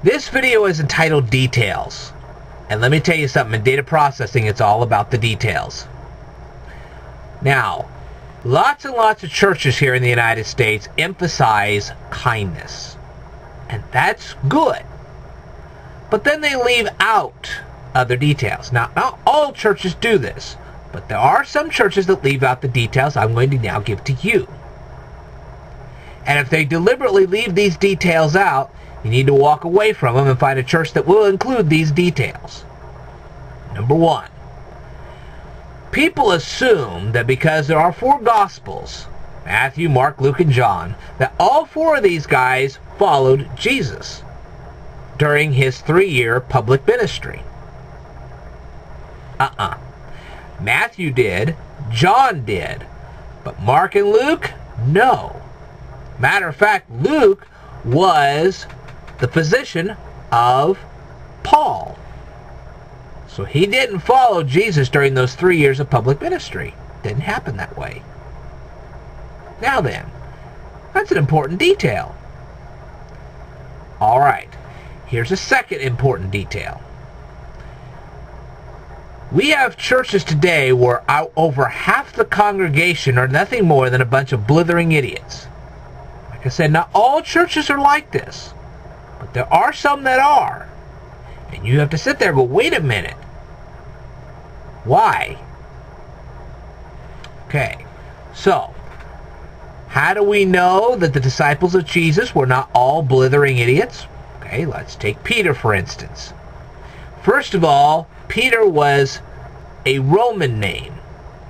This video is entitled Details. And let me tell you something, in data processing, it's all about the details. Now, lots and lots of churches here in the United States emphasize kindness. And that's good. But then they leave out other details. Now, not all churches do this, but there are some churches that leave out the details I'm going to now give to you. And if they deliberately leave these details out, you need to walk away from them and find a church that will include these details. Number one, people assume that because there are 4 Gospels, Matthew, Mark, Luke, and John, that all 4 of these guys followed Jesus during his 3-year public ministry. Matthew did, John did, but Mark and Luke, no. Matter of fact, Luke was the physician of Paul. So he didn't follow Jesus during those 3 years of public ministry. Didn't happen that way. Now then, that's an important detail. Alright, here's a second important detail. We have churches today where over half the congregation are nothing more than a bunch of blithering idiots. Like I said, not all churches are like this. But there are some that are. And you have to sit there and go, wait a minute. Why? Okay, so how do we know that the disciples of Jesus were not all blithering idiots? Okay, let's take Peter, for instance. First of all, Peter was a Roman name.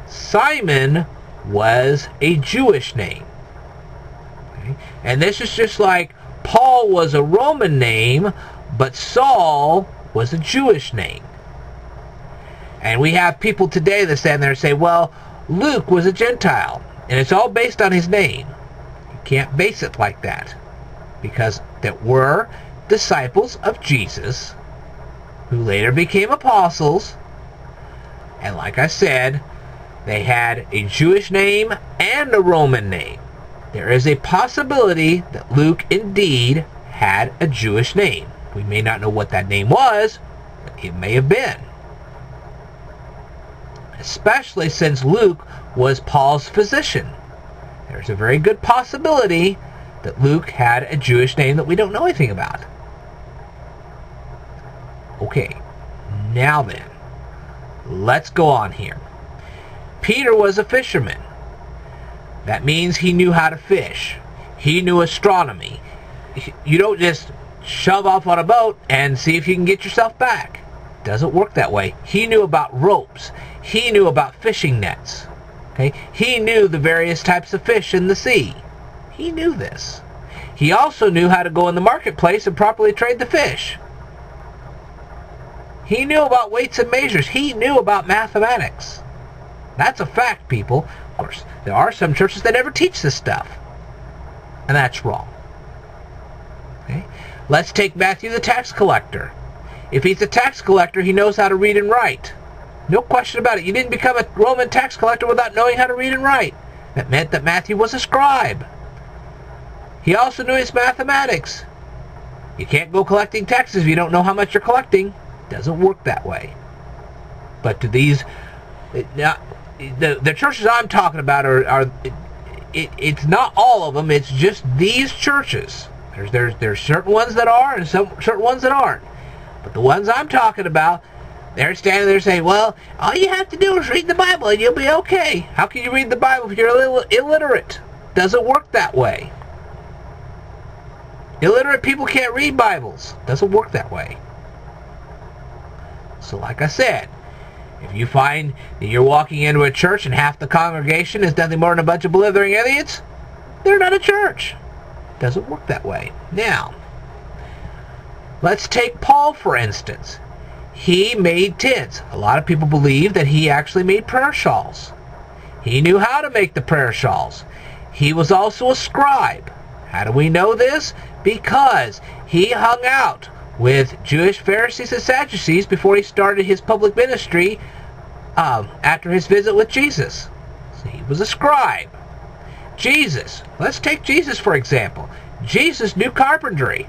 Simon was a Jewish name. Okay? And this is just like Paul was a Roman name, but Saul was a Jewish name. And we have people today that stand there and say, well, Luke was a Gentile, and it's all based on his name. You can't base it like that, because there were disciples of Jesus who later became apostles, and like I said, they had a Jewish name and a Roman name. There is a possibility that Luke indeed had a Jewish name. We may not know what that name was, but it may have been. Especially since Luke was Paul's physician. There's a very good possibility that Luke had a Jewish name that we don't know anything about. Okay, now then, let's go on here. Peter was a fisherman. That means he knew how to fish. He knew astronomy. You don't just shove off on a boat and see if you can get yourself back. Doesn't work that way. He knew about ropes. He knew about fishing nets. Okay? He knew the various types of fish in the sea. He knew this. He also knew how to go in the marketplace and properly trade the fish. He knew about weights and measures. He knew about mathematics. That's a fact, people. Of course, there are some churches that never teach this stuff. And that's wrong. Okay? Let's take Matthew the tax collector. If he's a tax collector, he knows how to read and write. No question about it. You didn't become a Roman tax collector without knowing how to read and write. That meant that Matthew was a scribe. He also knew his mathematics. You can't go collecting taxes if you don't know how much you're collecting. It doesn't work that way. But to these, the churches I'm talking about it's not all of them. It's just these churches. There's certain ones that are and some certain ones that aren't. But the ones I'm talking about, they're standing there saying, well, all you have to do is read the Bible and you'll be okay. How can you read the Bible if you're illiterate? Doesn't work that way. Illiterate people can't read Bibles. Doesn't work that way. So like I said, if you find that you're walking into a church and half the congregation is nothing more than a bunch of blithering idiots, they're not a church. Doesn't work that way. Now, let's take Paul, for instance. He made tents. A lot of people believe that he actually made prayer shawls. He knew how to make the prayer shawls. He was also a scribe. How do we know this? Because he hung out with Jewish Pharisees and Sadducees before he started his public ministry after his visit with Jesus. So he was a scribe. Jesus. Let's take Jesus for example. Jesus knew carpentry.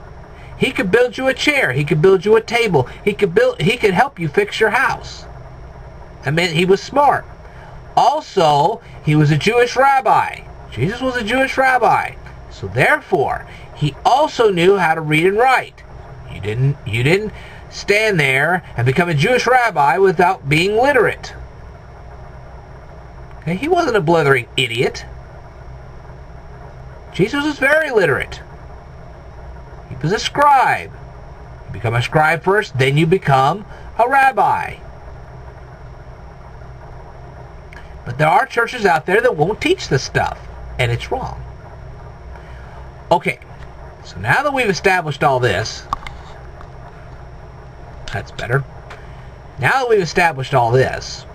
He could build you a chair. He could build you a table. He could help you fix your house. I mean, he was smart. Also, he was a Jewish rabbi. Jesus was a Jewish rabbi. So therefore, he also knew how to read and write. You didn't stand there and become a Jewish rabbi without being literate. Okay? He wasn't a blithering idiot. Jesus was very literate. He was a scribe. You become a scribe first, then you become a rabbi. But there are churches out there that won't teach this stuff, and it's wrong. Okay, so now that we've established all this, that's better. Now that we've established all this,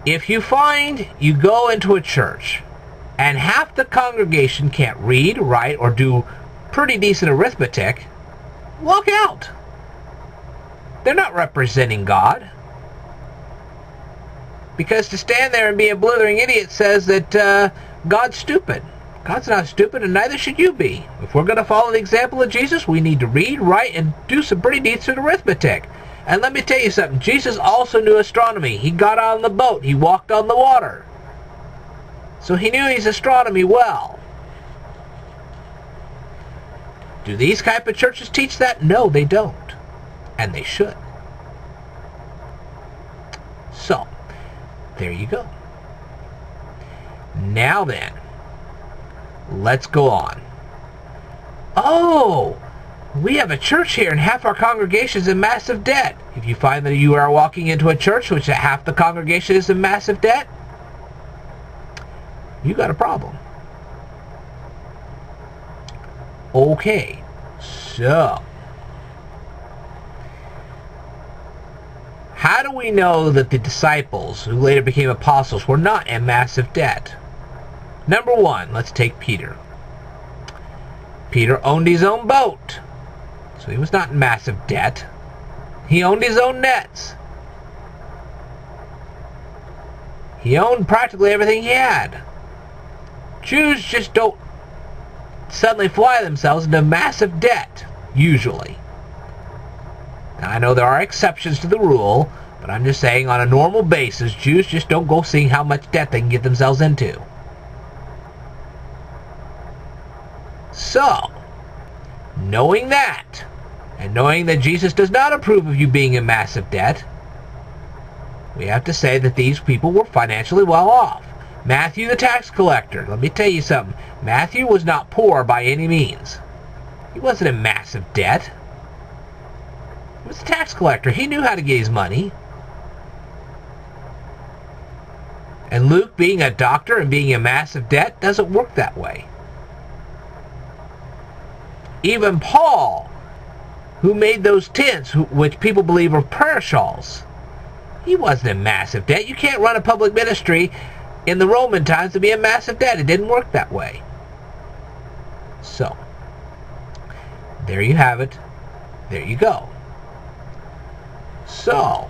if you find you go into a church and half the congregation can't read, write, or do pretty decent arithmetic, walk out. They're not representing God. Because to stand there and be a blithering idiot says that God's stupid. God's not stupid, and neither should you be. If we're going to follow the example of Jesus, we need to read, write, and do some pretty decent arithmetic. And let me tell you something. Jesus also knew astronomy. He got on the boat. He walked on the water. So he knew his astronomy well. Do these type of churches teach that? No, they don't. And they should. So, there you go. Now then, let's go on. Oh, we have a church here and half our congregation is in massive debt. If you find that you are walking into a church which half the congregation is in massive debt, you got a problem. Okay, so how do we know that the disciples who later became apostles were not in massive debt? Number one, let's take Peter. Peter owned his own boat, so he was not in massive debt. He owned his own nets. He owned practically everything he had. Jews just don't suddenly fly themselves into massive debt, usually. Now, I know there are exceptions to the rule, but I'm just saying on a normal basis, Jews just don't go seeing how much debt they can get themselves into. So, knowing that, and knowing that Jesus does not approve of you being in massive debt, we have to say that these people were financially well off. Matthew the tax collector, let me tell you something. Matthew was not poor by any means. He wasn't in massive debt. He was a tax collector. He knew how to get his money. And Luke, being a doctor and being in massive debt, doesn't work that way. Even Paul, who made those tents, which people believe are prayer shawls, he wasn't in massive debt. You can't run a public ministry in the Roman times to be in massive debt. It didn't work that way. So, there you have it. There you go. So,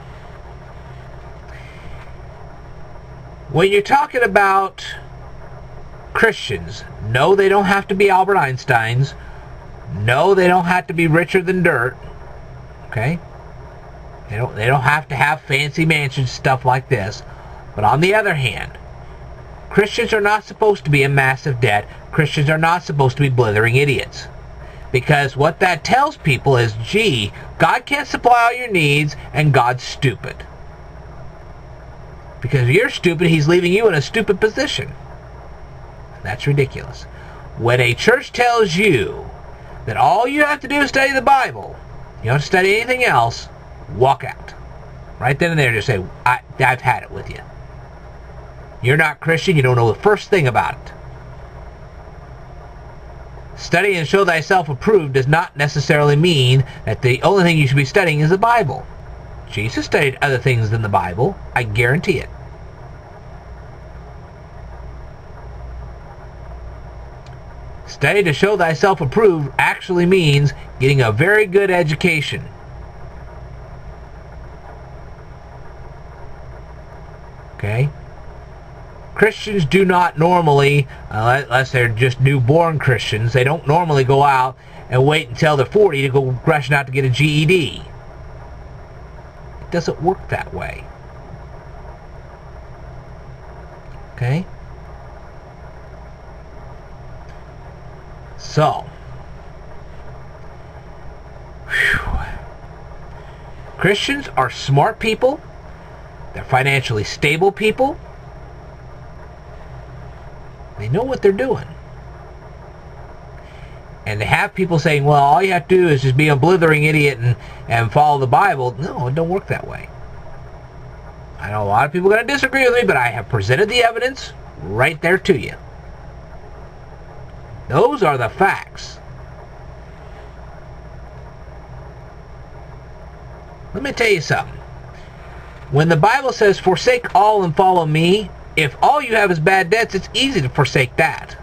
when you're talking about Christians, no, they don't have to be Albert Einsteins. No, they don't have to be richer than dirt. Okay? They don't have to have fancy mansions, stuff like this. But on the other hand, Christians are not supposed to be in massive debt. Christians are not supposed to be blithering idiots. Because what that tells people is, gee, God can't supply all your needs, and God's stupid. Because if you're stupid, He's leaving you in a stupid position. That's ridiculous. When a church tells you that all you have to do is study the Bible, you don't have to study anything else, walk out. Right then and there, just say, I've had it with you. You're not Christian, you don't know the first thing about it. Study and show thyself approved does not necessarily mean that the only thing you should be studying is the Bible. Jesus studied other things than the Bible, I guarantee it. Study to show thyself approved actually means getting a very good education. Okay? Christians do not normally, unless they're just newborn Christians, they don't normally go out and wait until they're 40 to go rushing out to get a GED. It doesn't work that way. Okay? So, Christians are smart people. They're financially stable people. They know what they're doing. And to have people saying, well, all you have to do is just be a blithering idiot and follow the Bible. No, it don't work that way. I know a lot of people are going to disagree with me, but I have presented the evidence right there to you. Those are the facts. Let me tell you something. When the Bible says, forsake all and follow me, if all you have is bad debts, it's easy to forsake that.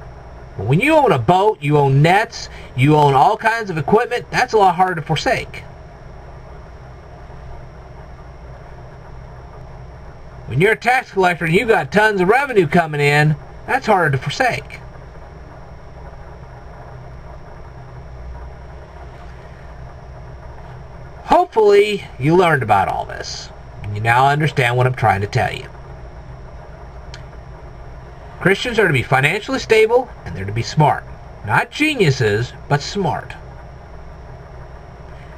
But when you own a boat, you own nets, you own all kinds of equipment, that's a lot harder to forsake. When you're a tax collector and you got tons of revenue coming in, that's harder to forsake. Hopefully, you learned about all this, and you now understand what I'm trying to tell you. Christians are to be financially stable, and they're to be smart. Not geniuses, but smart.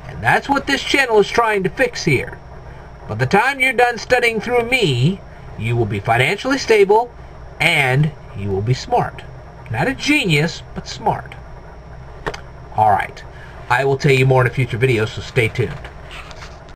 And that's what this channel is trying to fix here. By the time you're done studying through me, you will be financially stable, and you will be smart. Not a genius, but smart. Alright. I will tell you more in a future video, so stay tuned.